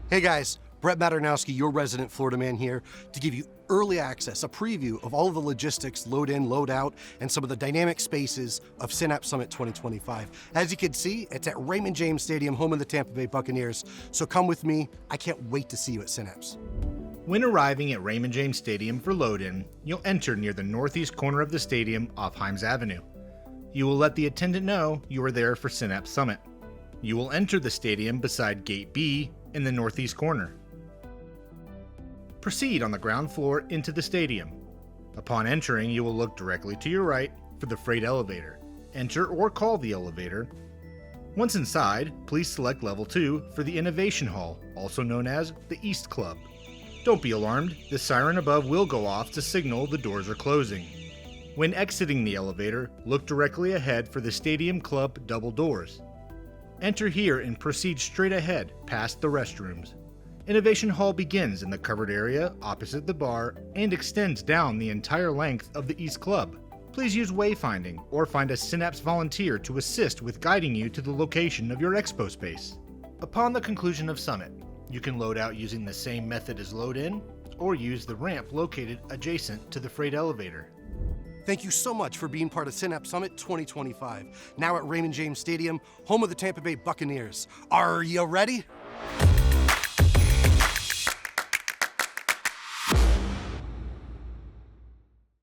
Hey guys, Brett Maternowski, your resident Florida man here, to give you early access, a preview of all of the logistics, load in, load out, and some of the dynamic spaces of Synapse Summit 2025. As you can see, it's at Raymond James Stadium, home of the Tampa Bay Buccaneers. So come with me. I can't wait to see you at Synapse. When arriving at Raymond James Stadium for load-in, you'll enter near the northeast corner of the stadium off Himes Avenue. You will let the attendant know you are there for Synapse Summit. You will enter the stadium beside Gate B in the northeast corner. Proceed on the ground floor into the stadium. Upon entering, you will look directly to your right for the freight elevator. Enter or call the elevator. Once inside, please select Level 2 for the Innovation Hall, also known as the East Club. Don't be alarmed, the siren above will go off to signal the doors are closing. When exiting the elevator, look directly ahead for the Stadium Club double doors. Enter here and proceed straight ahead past the restrooms. Innovation Hall begins in the covered area opposite the bar and extends down the entire length of the East Club. Please use wayfinding or find a Synapse volunteer to assist with guiding you to the location of your expo space. Upon the conclusion of Summit, you can load out using the same method as load in, or use the ramp located adjacent to the freight elevator. Thank you so much for being part of Synapse Summit 2025, now at Raymond James Stadium, home of the Tampa Bay Buccaneers. Are you ready?